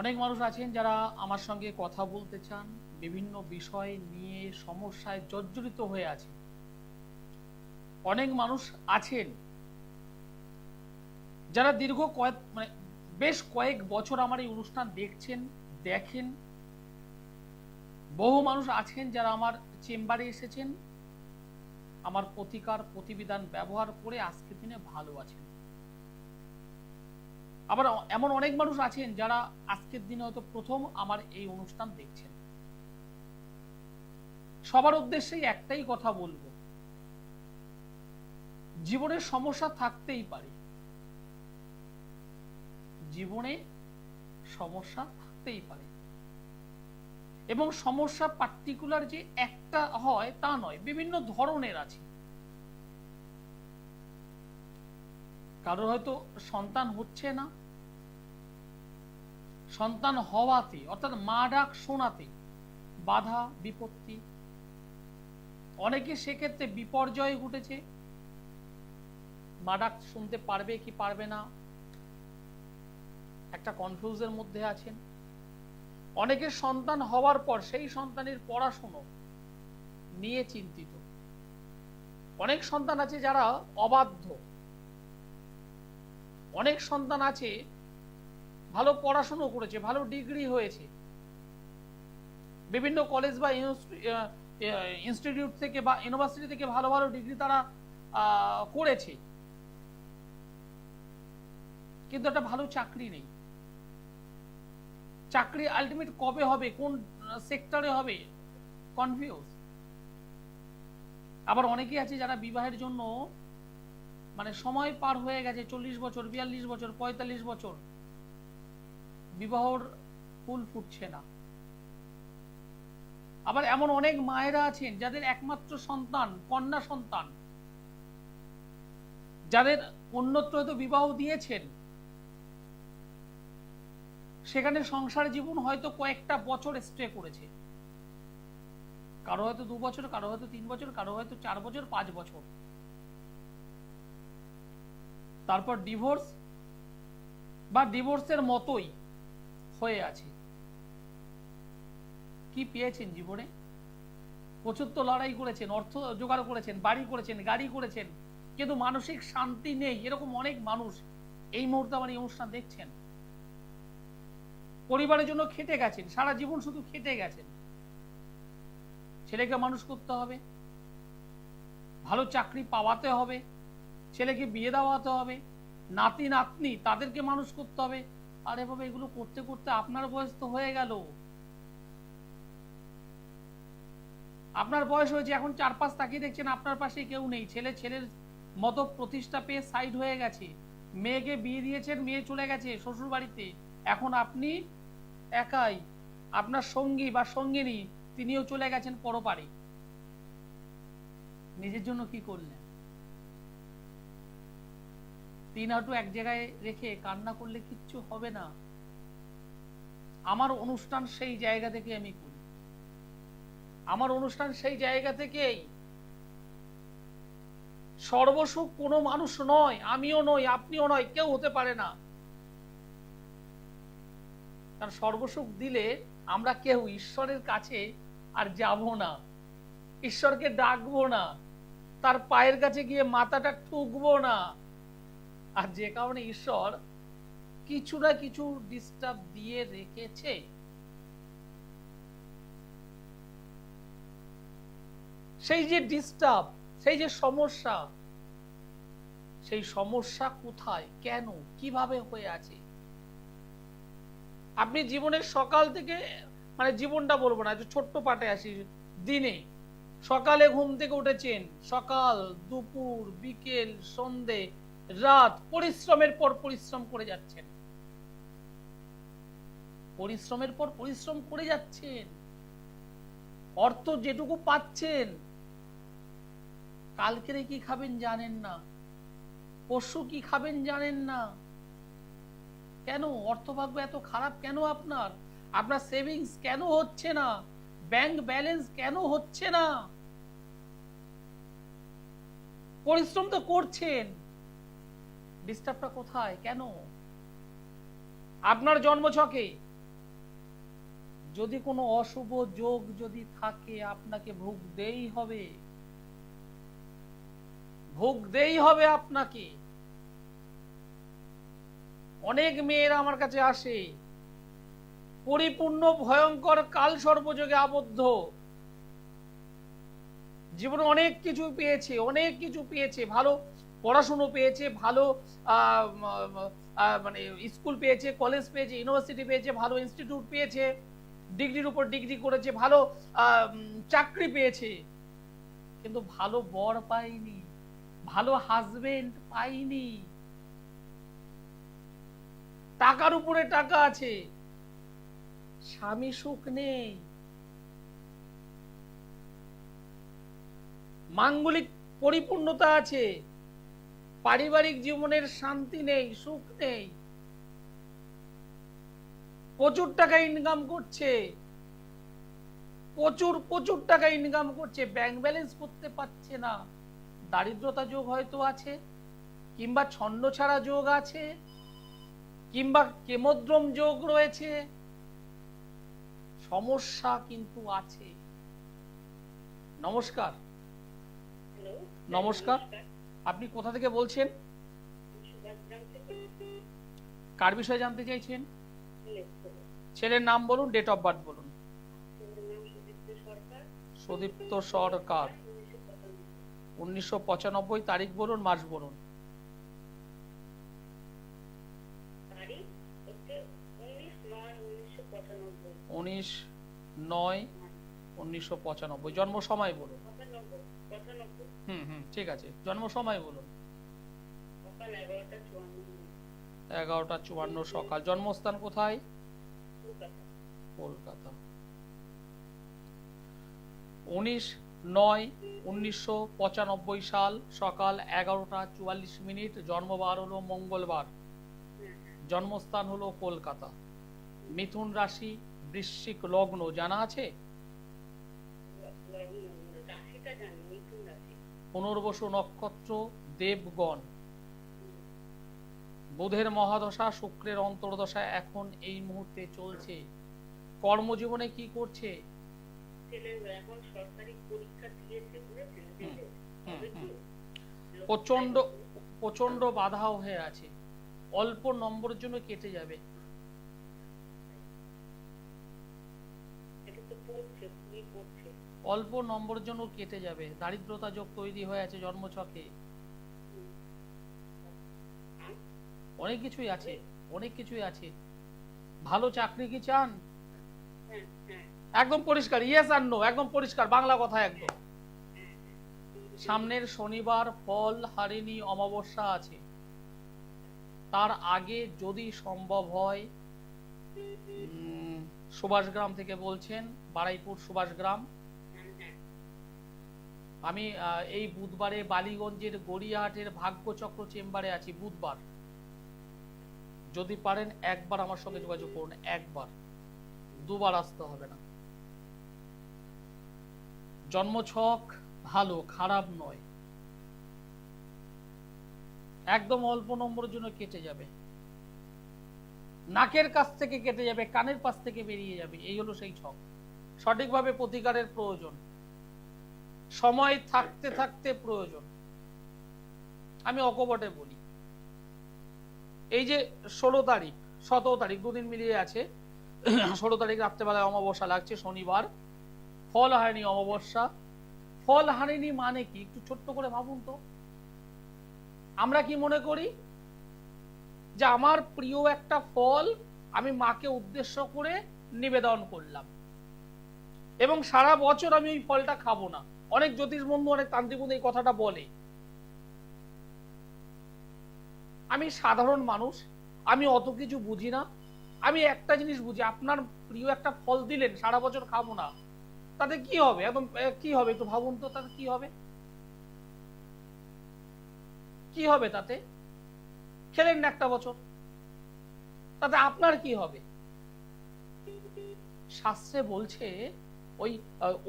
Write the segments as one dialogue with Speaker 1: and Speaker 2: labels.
Speaker 1: অনেক মানুষ আছেন যারা আমার সঙ্গে কথা বলতে চান, বিভিন্ন বিষয় নিয়ে সমস্যায় জর্জরিত হয়ে আছে। অনেক মানুষ আছেন যারা দীর্ঘ বেশ কয়েক বছর আমার এই অনুষ্ঠান দেখেন। বহু মানুষ আছেন যারা আমার চেম্বারে এসেছেন, আমার প্রতিবিধান ব্যবহার করে আজকের দিনে ভালো আছেন। আবার এমন অনেক মানুষ আছেন যারা আজকের দিনে হয়তো প্রথম আমার এই অনুষ্ঠান দেখছেন। সবার উদ্দেশ্যেই একটাই কথা বলবো, জীবনের সমস্যা থাকতেই পারে, জীবনে সমস্যা থাকতেই পারে, এবং সমস্যা পার্টিকুলার যে একটা হয় তা নয়, বিভিন্ন ধরনের আছে। কারোর হয়তো সন্তান হচ্ছে না, সন্তান হওয়াতে অর্থাৎ মা ডাক শোনাতে বাধা বিপত্তি, অনেকে সেক্ষেত্রে বিপর্যয় ঘটেছে, মা ডাক শুনতে পারবে কি পারবে না একটা কনফিউজের মধ্যে আছেন। অনেকের সন্তান হওয়ার পর সেই সন্তানের পড়াশুনো নিয়ে চিন্তিত। অনেক সন্তান আছে যারা অবাধ্য, অনেক সন্তান আছে ভালো পড়াশুনো করেছে, ভালো ডিগ্রি হয়েছে, বিভিন্ন কলেজ বা ইনস্টিটিউট থেকে বা ইউনিভার্সিটি থেকে ভালো ভালো ডিগ্রি তারা করেছে, কিন্তু একটা ভালো চাকরি নেই। চাকরি আলটিমেট কবে হবে, কোন সেক্টরে হবে, কনফিউজ। আবার অনেকেই আছে যারা বিবাহের জন্য সময় পার হয়ে গেছে, 40 বছর, 42 বছর, 45 বছর, বিবাহর ফুল ফুটছে না। আবার এমন অনেক মায়েরা আছেন যাদের একমাত্র সন্তান কন্যা সন্তান, যাদের অন্যত্র হয়তো বিবাহ দিয়েছেন, সেখানে সংসার জীবন হয়তো কয়েকটা বছর স্টে করেছে, কারো হয়তো 2 বছর, কারো হয়তো 3 বছর, কারো হয়তো 4 বছর, 5 বছর, তারপর ডিভোর্স বা ডিভোর্সের মতোই হয়ে আছে। কি পেয়েছেন জীবনে? প্রচুর তো লড়াই করেছেন, অর্থ জোগাড় করেছেন, বাড়ি করেছেন, গাড়ি করেছেন, কিন্তু মানসিক শান্তি নেই। এরকম অনেক মানুষ এই মুহূর্তে আমার এই অনুষ্ঠান দেখছেন। পরিবারের জন্য খেটে গেছেন, সারা জীবন শুধু খেটে গেছেন। ছেলেকে মানুষ করতে হবে, ভালো চাকরি পাওয়াতে হবে, ছেলেকে বিয়ে দেওয়াতে হবে, নাতি নাতনি তাদেরকে মানুষ করতে হবে। আর এভাবে এগুলো করতে করতে আপনার বয়স তো হয়ে গেল, আপনার বয়স হয়েছে, এখন 4-5 তাকিয়ে দেখছেন আপনার পাশে কেউ নেই, ছেলে ছেলের মতো প্রতিষ্ঠা পেয়ে সাইড হয়ে গেছে, মেয়েকে বিয়ে দিয়েছেন, মেয়ে চলে গেছে শ্বশুর বাড়িতে, এখন আপনি একাই, আপনার সঙ্গী বা সঙ্গিনী তিনিও চলে গেছেন পরপারে। নিজের জন্য কি করলেন? 3 হাঁটু এক জায়গায় রেখে কান্না করলে কিচ্ছু হবে না। আমার অনুষ্ঠান সেই জায়গা থেকে আমি করি, আমার অনুষ্ঠান সেই জায়গা থেকেই। সর্বসুখ কোনো মানুষ নয়, আমিও নই, আপনিও নয়, কেউ হতে পারে না। কারণ সর্বসুখ দিলে আমরা কেউ ঈশ্বরের কাছে আর যাব না, ঈশ্বরকে ডাকবো না, তার পায়ের কাছে গিয়ে মাথাটা ঠুকবো না। আর যে কারণে ঈশ্বর কিছু না কিছু ডিস্টার্ব দিয়ে রেখেছে। সেই যে ডিস্টার্ব, সেই যে সমস্যা, সেই সমস্যা কোথায়, কেন, কিভাবে হয়ে আছে? আপনি জীবনের সকাল থেকে জীবনটা বলবো না, ছোট্ট পাটে আসি। দিনে সকালে ঘুম থেকে উঠেছেন, সকাল, দুপুর, বিকেল, সন্ধে, রাত, পরিশ্রমের পর পরিশ্রম করে যাচ্ছেন, পরিশ্রমের পর পরিশ্রম করে যাচ্ছেন, অর্থ যেটুকু পাচ্ছেন, কালকে কি খাবেন জানেন না, পরশু কি খাবেন জানেন না। কেন অর্থভাগ্য এত খারাপ? কেন আপনার আপনার সেভিংস কেন হচ্ছে না? ব্যাংক ব্যালেন্স কেন হচ্ছে না? পরিশ্রম তো করছেন, ডিস্টার্বটা কোথায়, কেন? আপনার জন্মছকে যদি কোনো অশুভ যোগ যদি থাকে আপনাকে ভুগতেই হবে, ভুগতেই হবে আপনাকে। অনেক মেয়েরা আমার কাছে আসে পরিপূর্ণ ভয়ঙ্কর কাল সর্পযোগে আবদ্ধ, জীবনে অনেক কিছু পেয়েছে, অনেক কিছু পেয়েছে, ভালো পড়াশুনো পেয়েছে, ভালো মানে স্কুল পেয়েছে, কলেজ পেয়েছে, ইউনিভার্সিটি পেয়েছে, ভালো ইনস্টিটিউট পেয়েছে, ডিগ্রির উপর ডিগ্রি করেছে, ভালো চাকরি পেয়েছে, কিন্তু ভালো বর পাইনি, ভালো হাজবেন্ড পাইনি। টাকার উপরে টাকা আছে, স্বামী সুখ নেই, মাঙ্গলিক পরিপূর্ণতা আছে, পারিবারিক জীবনের শান্তি নেই, সুখ নেই, প্রচুর টাকা ইনকাম করছে, প্রচুর প্রচুর টাকা ইনকাম করছে, ব্যাংক ব্যালেন্স করতে পারছে না, দারিদ্রতা যোগ হয়তো আছে, কিংবা ছন্ন ছাড়া যোগ আছে, কিংবা কেমোদ্রম যোগ রয়েছে, সমস্যা কিন্তু আছে। নমস্কার। নমস্কার, আপনি কোথা থেকে বলছেন? কার বিষয়ে জানতে চাইছেন? ছেলের নাম বলুন, ডেট অফ বার্থ বলুন। সুদীপ্ত সরকার, 1995, তারিখ বলুন, মাস বলুন। 19/9/1995। জন্ম সময় বলুন। ঠিক আছে, জন্ম সময় বলুন। 11:54 সকাল। জন্মস্থান কোথায়? কলকাতা। 19/9/1995 সাল, সকাল 11:44। জন্মবার হলো মঙ্গলবার, জন্মস্থান হলো কলকাতা। মিথুন রাশি, বৃশ্চিক লগ্ন জানা আছে? পুনর্বসু নক্ষত্র, দেবগণ। বুধের মহাদশা, শুক্রের অন্তর্দশা এখন এই মুহূর্তে চলছে। কর্মজীবনে কি করছে? প্রচন্ড প্রচন্ড বাধাও হয়ে আছে, অল্প নম্বরের জন্য কেটে যাবে। অল্প নম্বরের জন্য কেটে যাবে, দারিদ্রতা যোগ তৈরি হয়ে আছে জন্মছকে। অনেক কিছুই আছে, অনেক কিছুই আছে। ভালো চাকরি কি চান? একদম পরিষ্কার, ইয়েস আর নো, একদম পরিষ্কার বাংলা কথা একদম। সামনের শনিবার ফল হারিণী অমাবস্যা আছে, তার আগে যদি সম্ভব হয়, সুভাষগ্রাম থেকে বলছেন, বারাইপুর সুভাষগ্রাম। আমি এই বুধবারে বালিগঞ্জের গড়িয়াহাটের ভাগ্যচক্র চেম্বারে আছি বুধবার। যদি পারেন একবার আমার সঙ্গে যোগাযোগ করুন, একবার, দুবার আসতে হবে না। জন্মছক ভালো, খারাপ নয়, একদম অল্প নম্বরের জন্য কেটে যাবে। নাকের কাছ থেকে কেটে যাবে, কানের পাশ থেকে বেরিয়ে যাবে, এই হলো সেই ছক। সঠিকভাবে প্রতিকারের প্রয়োজন, সময় থাকতে থাকতে প্রয়োজন। আমি অকপটে বলি, এই যে 16 তারিখ 17 তারিখ দুদিন মিলিয়ে আছে, 16 তারিখ রাত্রেবেলায় অমাবস্যা লাগছে, শনিবার, ফল হারিণী অমাবস্যা। ফল হারিণী মানে কি একটু ছোট্ট করে ভাবুন তো। আমরা কি মনে করি যে আমার প্রিয় একটা ফল আমি মাকে উদ্দেশ্য করে নিবেদন করলাম এবং সারা বছর আমি ওই ফলটা খাবো না। অনেক জ্যোতিষ বন্ধু, অনেক তান্ত্রিক বন্ধু এই কথাটা বলে। আমি সাধারণ মানুষ, আমি অত কিছু বুঝি না। আমি একটা জিনিস বুঝি, আপনার প্রিয় একটা ফল দিলেন, সারা বছর খাবো না, তাতে কি হবে? একদম কি হবে একটু ভাবুন তো, তাতে কি হবে? কি হবে তাতে? খেলেন না একটা বছর, তাতে আপনার কি হবে? শাস্ত্রে বলছে ওই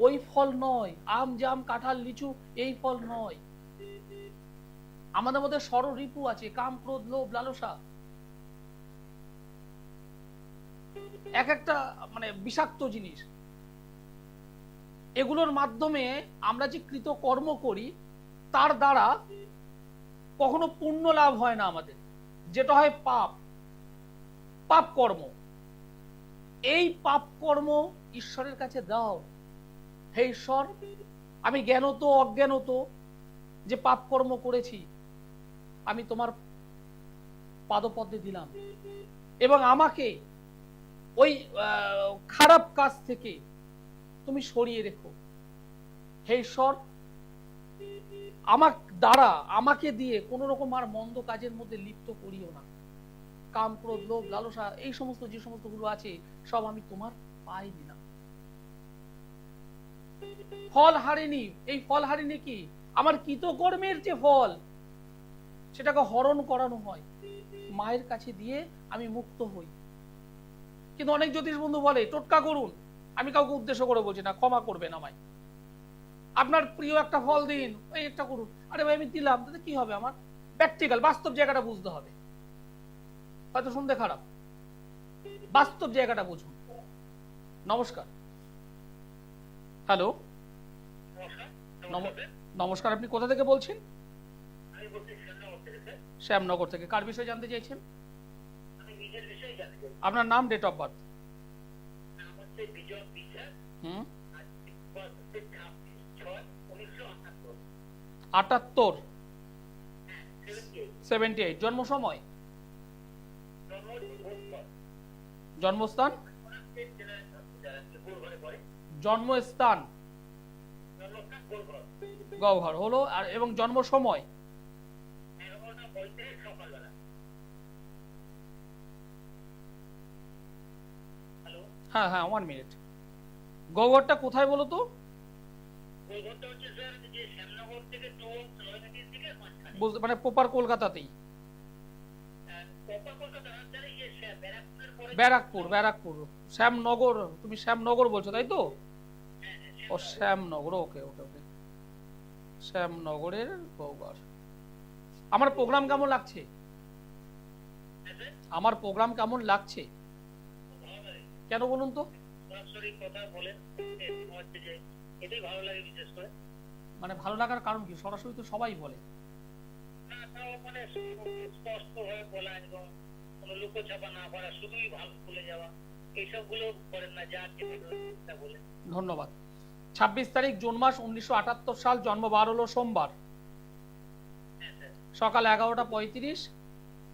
Speaker 1: ওই ফল নয়, আম জাম কাঁঠাল লিচু এই ফল নয়। আমাদের মধ্যে ষড় রিপু আছে, কাম ক্রোধ লোভ লালসা। এক একটা মানে বিষাক্ত জিনিস। এগুলোর মাধ্যমে আমরা যে কৃতকর্ম করি তার দ্বারা কখনো পুণ্য লাভ হয় না আমাদের, যেটা হয় পাপ, পাপ কর্ম। এই পাপ কর্ম ঈশ্বরের কাছে দাও, হে ঈশ্বর আমি জ্ঞানত অজ্ঞানত যে পাপ কর্ম করেছি আমি তোমার পাদপদ্মে দিলাম, এবং আমাকে ওই খারাপ কাজ থেকে তুমি সরিয়ে রেখো। হে ঈশ্বর আমার দ্বারা আমাকে দিয়ে কোন রকম আর মন্দ কাজের মধ্যে লিপ্ত করিও না। কাম ক্রোধ লোভ লালসা এই সমস্ত যে সমস্ত গুলো আছে সব আমি তোমার পায়ে দিলাম। ফল হারিনি, এই ফল হারিনি কি আমার কৃতকর্মের যে ফল সেটাকে হরণ করানো হয়, মায়ের কাছে দিয়ে আমি মুক্ত হই। কিন্তু অনেক জ্যোতিষ বন্ধু বলে টোটকা করুন, আমি কাউকে উদ্দেশ্য করে বলছি না, ক্ষমা করবেন আমায়, আপনার প্রিয় একটা ফল দিন, এই একটা করুন। আরে ভাই আমি দিলাম তাতে কি হবে, আমার প্র্যাকটিক্যাল বাস্তব জায়গাটা বুঝতে হবে। হয়তো শুনতে খারাপ, বাস্তব জায়গাটা বুঝুন। নমস্কার। হ্যালো, নমস্কার, আপনি কোথা থেকে বলছেন? শ্যামনগর থেকে। কার বিষয়ে জানতে চাইছেন? আপনার নাম, ডেট অফ বার্থ? 78, 78। জন্ম সময়, জন্মস্থান, জন্মস্থান গহ্বর হলো, আর এবং জন্ম সময়? হ্যাঁ হ্যাঁ, 1 মিনিট। গহ্বরটা কোথায় বলো তো? মানে প্রপার কলকাতাতেই? ব্যারাকপুর, ব্যারাকপুর। শ্যামনগর, তুমি শ্যামনগর বলছো তাই তো? ও শ্যামনগর, ওকে ওকে ওকে, শ্যামনগরের গহ্বর। আমার প্রোগ্রাম কেমন লাগছে? আমার প্রোগ্রাম কেমন লাগছে কেন বলুন তো? মানে ভালো লাগার কারণ কি? সরাসরি তো সবাই বলে। ধন্যবাদ। 26 তারিখ জুন মাস 1978 সাল, জন্ম বার হলো সোমবার, সকাল 11:35,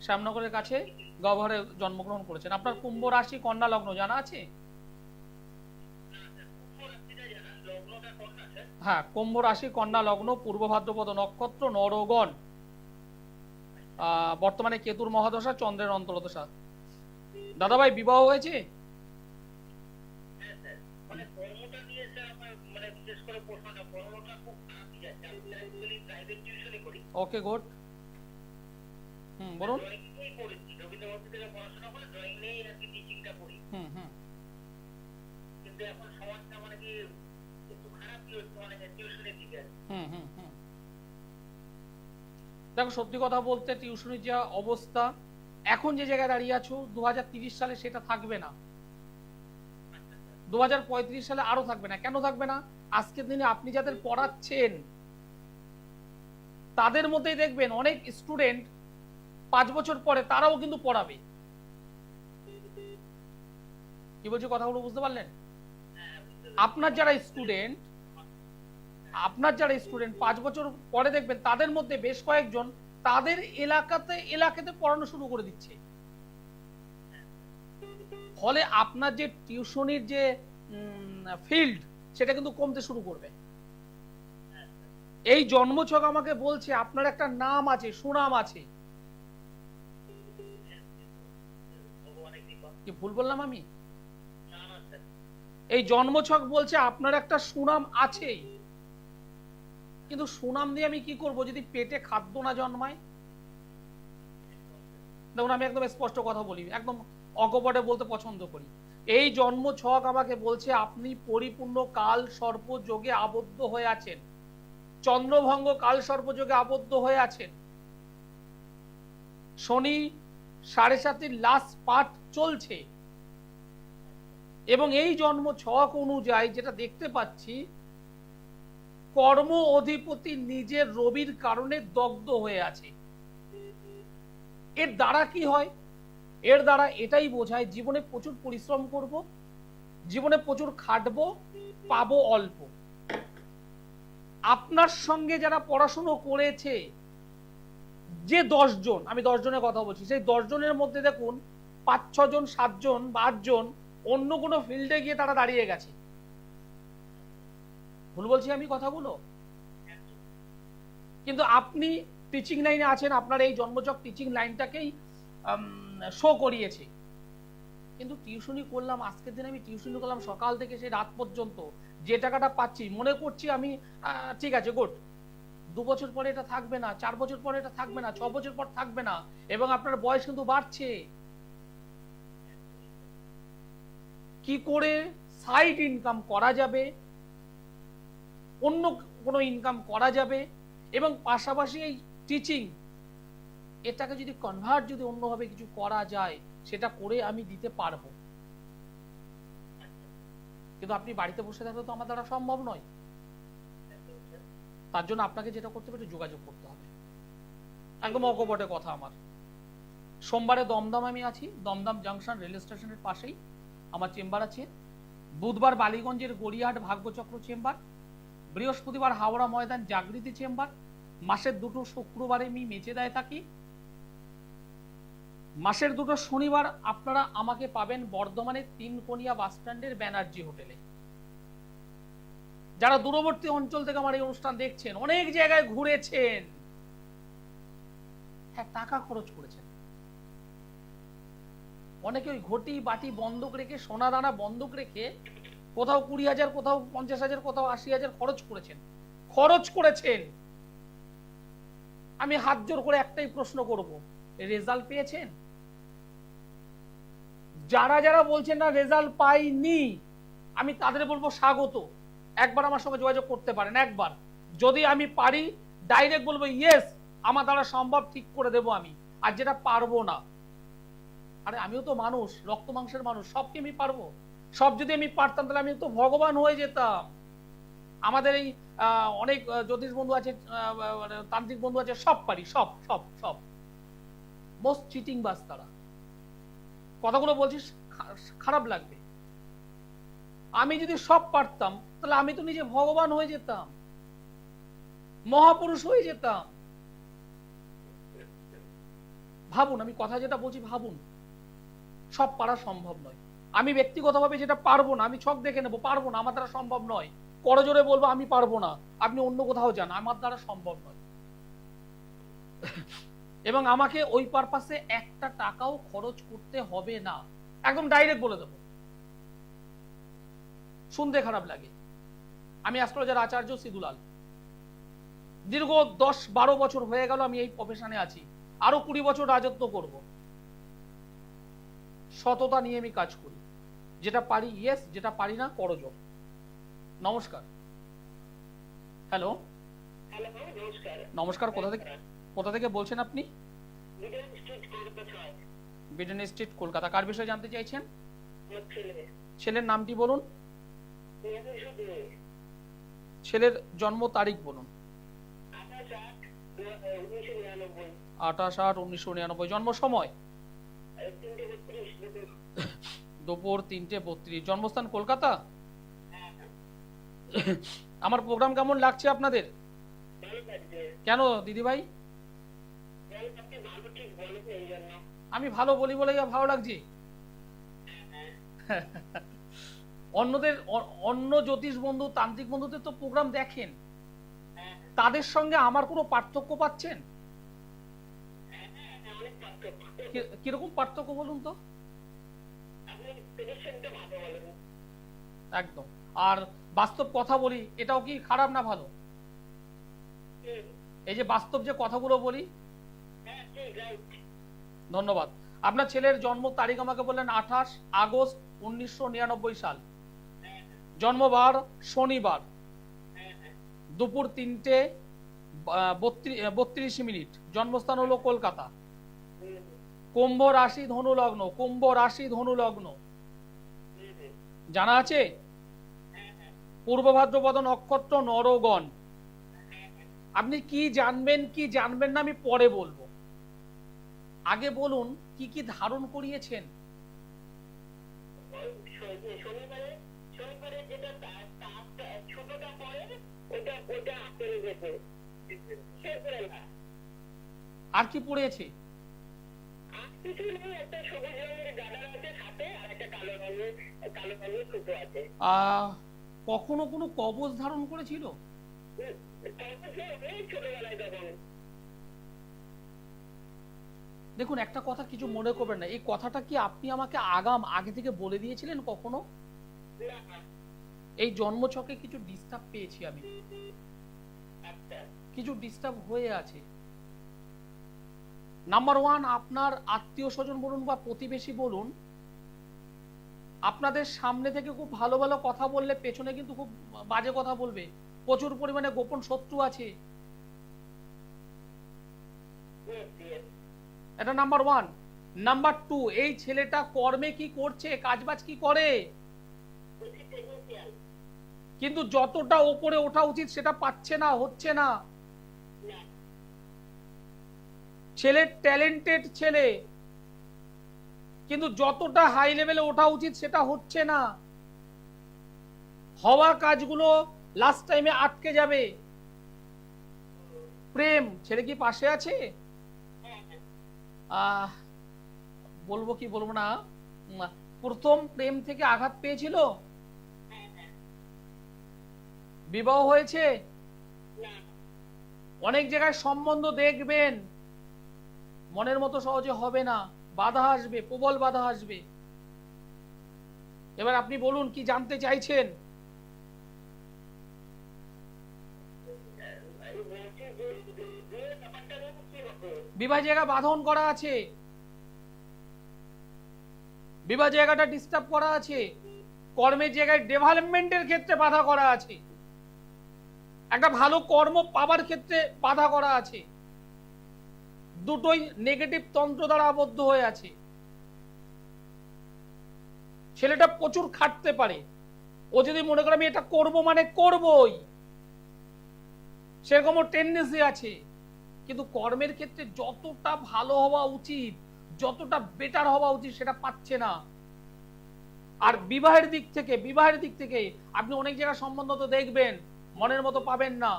Speaker 1: শ্যামনগরের কাছে গহ্বরে জন্মগ্রহণ করেছেন। আপনার কুম্ভ রাশি, কন্যা লগ্ন জানা আছে? হ্যাঁ, কুম্ভ রাশি, কন্যা লগ্ন, পূর্ব ভাদ্রপদ নক্ষত্র, নরগণ। বর্তমানে কেতুর মহাদশা, চন্দ্রের অন্তর্দশা। দাদাভাই বিবাহ হয়েছে? ওকে, গুড। বলুন। দেখো, সত্যি কথা বলতে টিউশনের যে অবস্থা এখন, যে জায়গায় দাঁড়িয়ে আছো 2030 সালে সেটা থাকবে না, 2035 সালে আরো থাকবে না। কেন থাকবে না? আজকের দিনে আপনি যাদের পড়াচ্ছেন তাদের মধ্যেই দেখবেন অনেক স্টুডেন্ট 5 বছর পরে তারাও কিন্তু পড়াবে। কি বলছি, কথাগুলো বুঝতে পারলেন? আপনার যারা স্টুডেন্ট 5 বছর পরে দেখবেন তাদের মধ্যে বেশ কয়েকজন তাদের এলাকাতে পড়ানো শুরু করে দিচ্ছে। ফলে আপনার যে টিউশনির যে ফিল্ড সেটা কিন্তু কমতে শুরু করবে। এই জন্মছক আমাকে বলছে আপনার একটা নাম আছে, সুনাম আছে। কি ভুল বললাম আমি? এই জন্মছক বলছে আপনার একটা সুনাম আছেই, কিন্তু সুনাম দিয়ে আমি কি করব যদি পেটে খাদ্য না জন্মায়? দেখুন, আমি একদম স্পষ্ট কথা বলি, একদম অকপটে বলতে পছন্দ করি। এই জন্ম ছক আমাকে বলছে আপনি পরিপূর্ণ কাল সর্প যোগে আবদ্ধ হয়ে আছেন, চন্দ্রভঙ্গ কাল সর্প যোগে আবদ্ধ হয়ে আছেন। শনি 7.5 লাস্ট পার্ট চলছে, এবং এই জন্ম ছক অনুযায়ী যেটা দেখতে পাচ্ছি, কর্ম অধিপতি নিজের রবির কারণে দগ্ধ হয়ে আছে। এর দ্বারা কি হয়? এর দ্বারা এটাই বোঝায় জীবনে প্রচুর পরিশ্রম করব, জীবনে প্রচুর খাটবো, পাবো অল্প। আপনার সঙ্গে যারা পড়াশুনো করেছে, যে 10 জন, আমি 10 জনের কথা বলছি, সেই 10 জনের মধ্যে দেখুন 5-6 জন, 7 জন বা 8 জন অন্য কোনো ফিল্ডে গিয়ে তারা দাঁড়িয়ে গেছে। ভুল বলছি আমি কথাগুলো? কিন্তু আপনি টিচিং লাইনে আছেন, আপনার এই জন্মচক টিচিং লাইনটাকেই শো করিয়েছে। কিন্তু টিউশনি করলাম, আজকের দিনে আমি টিউশনি করলাম সকাল থেকে সেই রাত পর্যন্ত, যে টাকাটা পাচ্ছি মনে করছি আমি ঠিক আছে গুড, 2 বছর পরে এটা থাকবে না, 4 বছর পরে এটা থাকবে না, 6 বছর পর থাকবে না, এবং আপনার বয়স কিন্তু বাড়ছে। কি করে সাইড ইনকাম করা যাবে, অন্য কোনো ইনকাম করা যাবে, এবং পাশাপাশি এই টিচিং এটাকে যদি কনভার্ট যদি অন্যভাবে কিছু করা যায়, সেটা করে আমি দিতে পারবো। কিন্তু আপনি বাড়িতে বসে থাকলে তো আমার দ্বারা সম্ভব নয়। তার জন্য আপনাকে যেটা করতে হবে, যোগাযোগ করতে হবে। একদম অকপটে কথা আমার। সোমবারে দমদম আমি আছি, দমদম জাংশন রেল স্টেশনের পাশেই আমার চেম্বার আছে। বুধবার বালিগঞ্জের গড়িয়াহাট ভাগ্যচক্র চেম্বার, বৃহস্পতিবার হাওড়া ময়দান জাগৃতি চেম্বার, মাসের 2 শুক্রবারে আমি মেচেদায় থাকি, মাসের 2 শনিবার আপনারা আমাকে পাবেন বর্ধমানের 3 কোনিয়া বাস স্ট্যান্ডের ব্যানার্জি হোটেলে। যারা দূরবর্তী অঞ্চল থেকে আমার এই অনুষ্ঠান দেখছেন, অনেক জায়গায় ঘুরেছেন, হ্যাঁ টাকা খরচ করেছেন, অনেকে ওই ঘটি বাটি বন্ধক রেখে, সোনা দানা বন্ধক রেখে কোথাও 20,000, কোথাও 50,000, কোথাও 80,000 খরচ করেছেন। আমি হাত জোর করে একটাই প্রশ্ন করব, রেজাল্ট পেয়েছেন? যারা যারা বলছেন না রেজাল্ট পাইনি, আমি তাদের বলবো স্বাগত, একবার আমার সঙ্গে যোগাযোগ করতে পারেন। একবার যদি আমি পারি, ডাইরেক্ট বলবো ইয়েস, আমার দ্বারা সম্ভব, ঠিক করে দেবো আমি। আর যেটা পারবো না, আরে আমিও তো মানুষ, রক্ত মাংসের মানুষ, সব কি আমি পারবো? সব যদি আমি পারতাম তাহলে আমি তো ভগবান হয়ে যেতাম। আমাদের এই অনেক জ্যোতিষ বন্ধু আছে, তান্ত্রিক বন্ধু আছে, সব পারি, সব সব সব মোস্ট চিটিং বাস তারা। কথাগুলো বলছিস খারাপ লাগবে। আমি যদি সব পারতাম তাহলে আমি তো নিজে ভগবান হয়ে যেতাম, মহাপুরুষ হয়ে যেতাম। ভাবুন, আমি কথা যেটা বলছি ভাবুন, সব পারা সম্ভব নয়। আমি ব্যক্তিগতভাবে যেটা পারবো না, আমি ছক দেখে নেবো, পারবো না, আমার দ্বারা সম্ভব নয়, করজোরে বলবো আমি পারবো না, আপনি অন্য কোথাও যান, আমার দ্বারা সম্ভব নয়। এবং আমাকে ওই পারপাসে একটা টাকাও খরচ করতে হবে না, একদম ডাইরেক্ট বলে দেবো। শুনতে খারাপ লাগে, আমি অ্যাস্ট্রোলজার আচার্য সিদুলাল, দীর্ঘ 10-12 বছর হয়ে গেল আমি এই প্রফেশনে আছি, আরো 20 বছর রাজত্ব করব। সততা নিয়ে আমি কাজ করি, যেটা পারি ইয়েস, যেটা পারি না করজোর। নমস্কার। হ্যালো, নমস্কার। কোথা থেকে বলছেন আপনি? Biden street, Kolkata. কার বিষয়ে জানতে চাইছেন? ছেলের নামটি বলুন, ছেলের জন্ম তারিখ বলুন। 28/8/1999। জন্ম সময়? দুপুর 3:32। জন্মস্থান কলকাতা? আমার প্রোগ্রাম কেমন লাগছে আপনাদের? কেন দিদি ভাই? আমি ভালো বলি বলে ভালো লাগছে? অন্য জ্যোতিষ বন্ধু, তান্ত্রিক বন্ধুদের তো প্রোগ্রাম দেখেন, তাদের সঙ্গে আমার কোনো পার্থক্য পাচ্ছেন? কিরকম পার্থক্য বলুন তো? একদম। আর বাস্তব কথা বলি, এটাও কি খারাপ না ভালো? এই যে বাস্তব যে কথাগুলো বলি। ধন্যবাদ। আপনার ছেলের জন্ম তারিখ আমাকে বললেন 28 আগস্ট 1999 সাল। জন্মবার শনিবার, দুপুর 3:32। জন্মস্থান হলো কলকাতা। কুম্ভ রাশি ধনু লগ্ন, কুম্ভ রাশি ধনু লগ্ন। জানা আছে? পূর্ব ভাদ্রপদ নক্ষত্র, নরগণ। আপনি কি জানবেন কি জানবেন না আমি পরে বলবো, আগে বলুন কি কি ধারণ করিয়েছেন। আর কি পড়েছে? কখনো কোনো কবচ ধারণ করেছিল? দেখুন, একটা কথা কিছু মনে করবেন না, এই কথাটা কি আপনি আমাকে আগে থেকে বলে দিয়েছিলেন কখনো? এই জন্মছকে কিছু ডিস্টার্ব পেয়েছি আমি, কিছু ডিস্টার্ব হয়ে আছে। নাম্বার ওয়ান, আপনার আত্মীয় স্বজন বলুন বা প্রতিবেশী বলুন, আপনাদের সামনে থেকে খুব ভালো ভালো কথা বললে পেছনে কিন্তু খুব বাজে কথা বলবে। প্রচুর পরিমাণে গোপন শত্রু আছে। এটা নাম্বার ওয়ান। নাম্বার টু, এই ছেলেটা কর্মে কি করছে, কাজবাজ কি করে, কিন্তু যতটা ওপরে ওঠা উচিত সেটা পাচ্ছে না, হচ্ছে না। ছেলে ট্যালেন্টেড ছেলে, কিন্তু যতটা হাই লেভেলে ওঠা উচিত সেটা হচ্ছে না। হওয়া কাজগুলো লাস্ট টাইমে আটকে যাবে। প্রেম, ছেলে কি পাশে আছে? বলবো কি বলবো না, প্রথম প্রেম থেকে আঘাত পেয়েছিল? বিবাহ হয়েছে? অনেক জায়গায় সম্বন্ধ দেখবেন, মনের মতো সহজে হবে না, বাধা আসবে, প্রবল বাধা আসবে। এবার আপনি বলুন কি জানতে চাইছেন। বিবাহ জায়গা বাঁধন করা আছে, বিবাহ জায়গাটা ডিস্টার্ব করা আছে, কর্মের জায়গায় ডেভেলপমেন্টের ক্ষেত্রে বাধা করা আছে, একটা ভালো কর্ম পাবার ক্ষেত্রে বাধা করা আছে। দুটোই নেগেটিভ তন্ত্র দ্বারা আবদ্ধ হয়ে আছে। ছেলেটা প্রচুর খাটতে পারে, ও যদি মনে করে আমি এটা করব মানে করবই, সেরকম টেন্ডেন্সি আছে, কিন্তু কর্মের ক্ষেত্রে যতটা ভালো হওয়া উচিত, যতটা বেটার হওয়া উচিত সেটা পাচ্ছে না। আর বিবাহের দিক থেকে আপনি অনেক জায়গায় সম্বন্ধ তো দেখবেন, মনের মতো পাবেন না।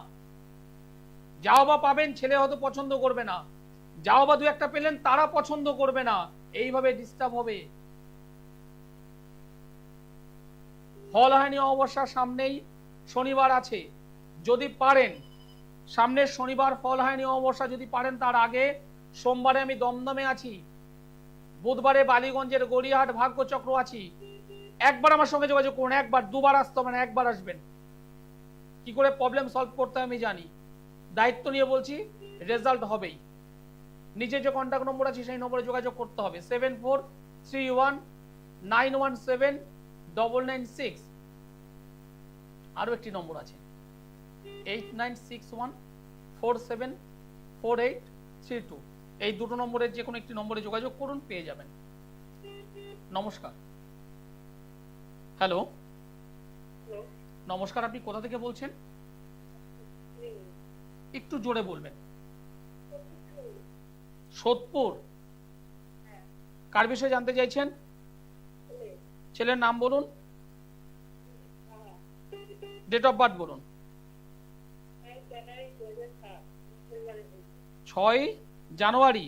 Speaker 1: যাও বা পাবেন, ছেলে হয়তো পছন্দ করবে না, যাও বা দু একটা পেলেন তারা পছন্দ করবে না, এইভাবে ডিস্টার্ব হবে। ফলহানি অমাবস্যা সামনেই, শনিবার আছে, যদি পারেন সামনের শনিবার ফলহানি অমাবস্যা যদি পারেন, তার আগে সোমবারে আমি দমদমে আছি, বুধবারে বালিগঞ্জের গড়িয়াহাট ভাগ্যচক্র আছি। একবার আমার সঙ্গে যোগাযোগ করুন, একবার, দুবার আসতে হবে না, একবার আসবেন। কি করে প্রবলেম সলভ করতে আমি জানি, দায়িত্ব নিয়ে বলছি, রেজাল্ট হবেই। নিচে যে কন্ট্যাক্ট নম্বর আছে সেই নম্বরে যোগাযোগ করতে হবে, 7431917996। আরো একটি নম্বর আছে 8961474832। এই দুটো নম্বরের যে কোনো একটি নম্বরে যোগাযোগ করুন, পেয়ে যাবেন। নমস্কার। হ্যালো, নমস্কার, আপনি কোথা থেকে বলছেন? একটু জোরে বলবেন। সোদপুর। কার বিষয়ে জানতে চাইছেন? ছেলের নাম বলুন, ডেট অফ বার্থ বলুন। 6 জানুয়ারি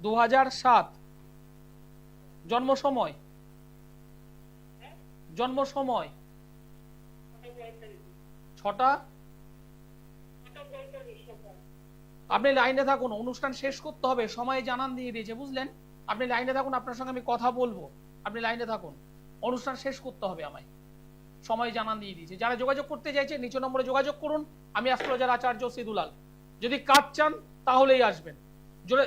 Speaker 1: 2007। জন্ম সময়? জন্ম সময় 6টা। আপনি লাইনে থাকুন, অনুষ্ঠান শেষ করতে হবে, সময় জানান দিয়ে দিয়েছে, বুঝলেন? আপনি লাইনে থাকুন, আপনার সঙ্গে আমি কথা বলবো, আপনি লাইনে থাকুন, অনুষ্ঠান শেষ করতে হবে আমায়, সময় জানান দিয়ে দিয়েছে। যারা যোগাযোগ করতে চাইছে নিচে নম্বরে যোগাযোগ করুন। আমি অ্যাস্ট্রোলজার আচার্য সিদুলাল। যদি কাজ চান তাহলেই আসবেন,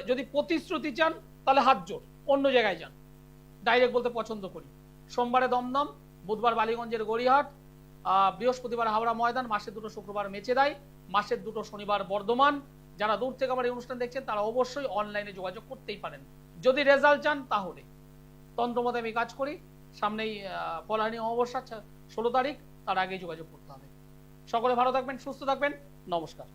Speaker 1: যদি প্রতিশ্রুতি চান তাহলে হাত জোর, অন্য জায়গায় যান, ডাইরেক্ট বলতে পছন্দ করি। সোমবারে দমদম, বুধবার বালিগঞ্জের গড়িয়াহাট, বৃহস্পতিবার হাওড়া ময়দান, মাসের 2 শুক্রবার মেচেদাই, মাসের 2 শনিবার বর্ধমান। যারা দূর থেকে আমার এই অনুষ্ঠান দেখছেন তারা অবশ্যই অনলাইনে যোগাযোগ করতেই পারেন। যদি রেজাল্ট চান তাহলে তন্ত্রমতে আমি কাজ করি, সামনেই পলানি অমাবস্যা 16 তারিখ, তার আগে যোগাযোগ করতে হবে। সকলে ভালো থাকবেন, সুস্থ থাকবেন, নমস্কার।